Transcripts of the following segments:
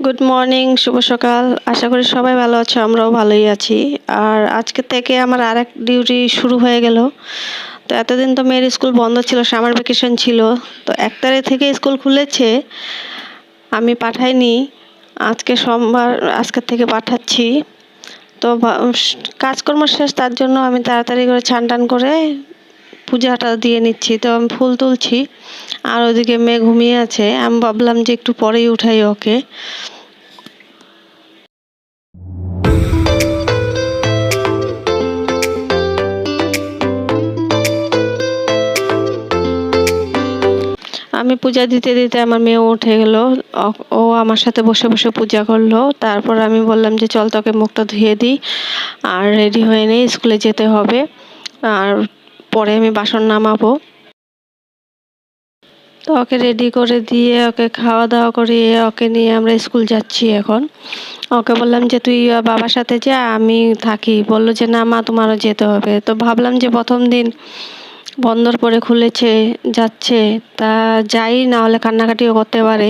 Good morning, শুভ সকাল। আশা করি সবাই ভালো আছো, আমরাও ভালোই আছি। আর আজকে থেকে আমার আরেক ডিউটি শুরু হয়ে গেল। তো এতদিন তো মেয়ের স্কুল বন্ধ ছিল, সামার ভ্যাকেশন ছিল। তো 1 তারিখ থেকে স্কুল খুলেছে, আমি পাঠাইনি। আজকে সোমবার, আজকের থেকে পাঠাচ্ছি। তো কাজকর্ম শেষ, তার জন্য আমি তাড়াতাড়ি করে ছান টান করে পূজাটা দিয়ে নিচ্ছি। তো আমি ফুল তুলছি, আর ওদিকে মেয়ে ঘুমিয়ে আছে। আমি ভাবলাম যে একটু পরেই উঠাই ওকে। আমি পূজা দিতে দিতে আমার মেয়েও উঠে গেল। ও আমার সাথে বসে বসে পূজা করলো। তারপর আমি বললাম যে চল তোকে মুখটা ধুয়ে দিই, আর রেডি হয়ে নেই, স্কুলে যেতে হবে। আর পরে আমি বাসন নামাবো। তো ওকে রেডি করে দিয়ে, ওকে খাওয়া দাওয়া করিয়ে, ওকে নিয়ে আমরা স্কুল যাচ্ছি এখন। ওকে বললাম যে তুই বাবার সাথে যা, আমি থাকি। বললো যে না মা, তোমারও যেতে হবে। তো ভাবলাম যে প্রথম দিন বন্দর পরে খুলেছে, যাচ্ছে, তা যাই, না হলে কান্নাকাটিও করতে পারে।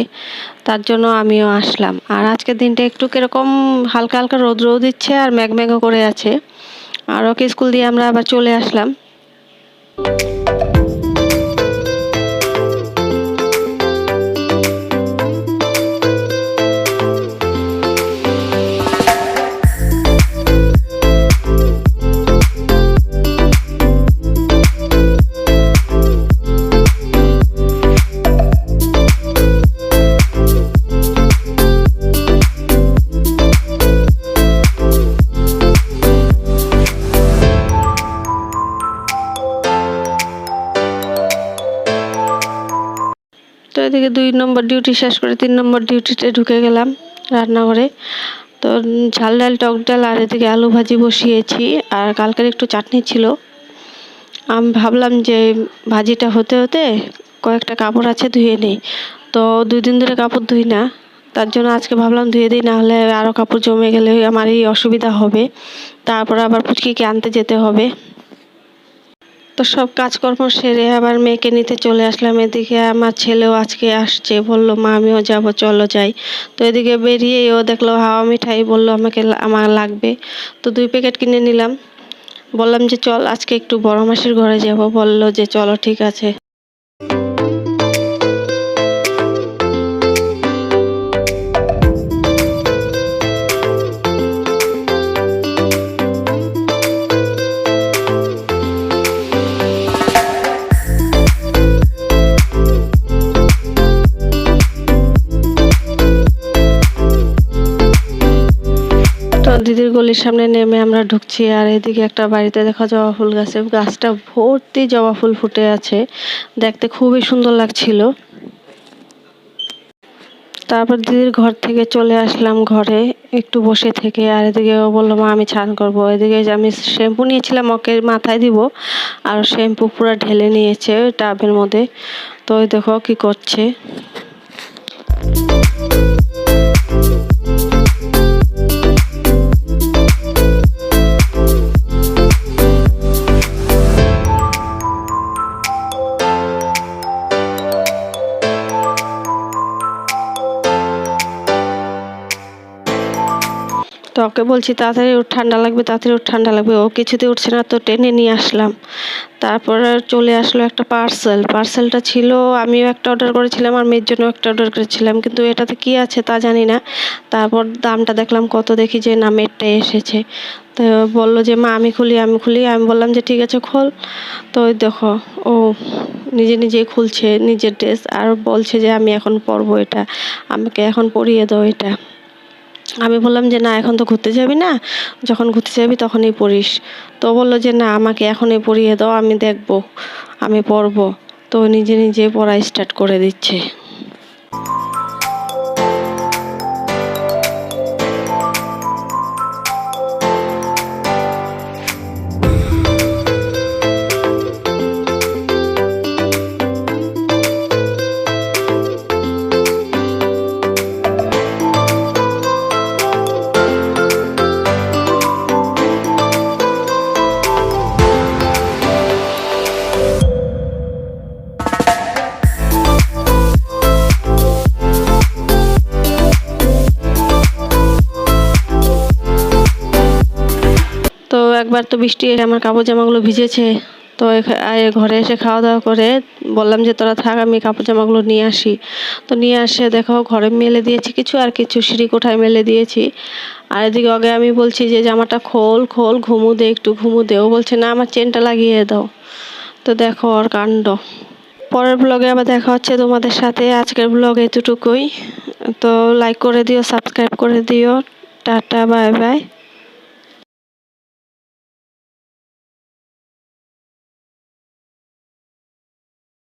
তার জন্য আমিও আসলাম। আর আজকের দিনটা একটু কিরকম হালকা হালকা রোদ দিচ্ছে, আর মেঘমেঘও করে আছে। আর ওকে স্কুল দিয়ে আমরা আবার চলে আসলাম। তো এদিকে 2 নম্বর ডিউটি শেষ করে 3 নম্বর ডিউটিতে ঢুকে গেলাম রান্নাঘরে। তো ঝাল ডাল, টক ডাল, আর এদিকে আলু ভাজি বসিয়েছি। আর কালকের একটু চাটনি ছিল। আমি ভাবলাম যে ভাজিটা হতে হতে কয়েকটা কাপড় আছে, ধুয়ে নিই। তো 2 দিন ধরে কাপড় ধুই না, তার জন্য আজকে ভাবলাম ধুয়ে দিই, না হলে আরও কাপড় জমে গেলে আমারই অসুবিধা হবে। তারপর আবার পুচকিকে আনতে যেতে হবে। তো সব কাজকর্ম সেরে আবার মেয়েকে নিতে চলে আসলাম। এদিকে আমার ছেলেও আজকে আসছে, বললো মা আমিও যাবো, চলো যাই। তো এদিকে বেরিয়ে ও দেখলো হাওয়া মিঠাই, বললো আমার লাগবে। তো 2 প্যাকেট কিনে নিলাম। বললাম যে চল আজকে একটু বড় মাসির ঘরে যাব, বললো যে চলো ঠিক আছে। তো দিদির গলির সামনে নেমে আমরা ঢুকছি। আর এদিকে একটা বাড়িতে দেখা জবা ফুল গাছে, গাছটা ভর্তি জবা ফুল ফুটে আছে, দেখতে খুবই সুন্দর লাগছিল। তারপর দিদির ঘর থেকে চলে আসলাম ঘরে একটু বসে থেকে। আর এদিকে ও বললো মা আমি স্নান করবো। এদিকে আমি শ্যাম্পু নিয়েছিলাম ওকে মাথায় দিব, আর শ্যাম্পু পুরো ঢেলে নিয়েছে টাবের মধ্যে। তো ওই দেখো কি করছে। তো ওকে বলছি তাড়াতাড়ি উঠ, ঠান্ডা লাগবে, তাড়াতাড়ি উঠ, ঠান্ডা লাগবে। ও কিছুতে উঠছে না, তো টেনে নিয়ে আসলাম। তারপর চলে আসলো একটা পার্সেলটা ছিল, আমিও একটা অর্ডার করেছিলাম আর মেয়ের জন্য একটা অর্ডার করেছিলাম, কিন্তু এটাতে কি আছে তা জানি না। তারপর দামটা দেখলাম কত, দেখি যে না মেয়েরটাই এসেছে। তো বললো যে মা আমি খুলি। আমি বললাম যে ঠিক আছে খোল। তো ওই দেখো ও নিজে নিজেই খুলছে নিজের ড্রেস, আর বলছে যে আমি এখন পরবো এটা, আমাকে এখন পরিয়ে দাও এটা। আমি বললাম যে না এখন তো ঘুরতে যাবি না, যখন ঘুরতে যাবি তখনই পরিস। তো বললো যে না আমাকে এখনই পরিয়ে দাও, আমি দেখবো, আমি পরবো। তো নিজে নিজে পড়া স্টার্ট করে দিচ্ছে। একবার তো বৃষ্টি এসে আমার কাপড় জামাগুলো ভিজেছে। তো ঘরে এসে খাওয়া দাওয়া করে বললাম যে তোরা থাক, আমি কাপড় জামাগুলো নিয়ে আসি। তো নিয়ে আসে দেখো ঘরে মেলে দিয়েছি কিছু, আর কিছু সিঁড়ি কোঠায় মেলে দিয়েছি। আর এদিকে আগে আমি বলছি যে জামাটা খোল খোল, ঘুমু দে, একটু ঘুমু দে। ও বলছে না, আমার চেনটা লাগিয়ে দাও। তো দেখো ওর কাণ্ড। পরের ব্লগে আবার দেখা হচ্ছে তোমাদের সাথে। আজকের ব্লগ এতটুকুই। তো লাইক করে দিও, সাবস্ক্রাইব করে দিও। Tata, bye bye.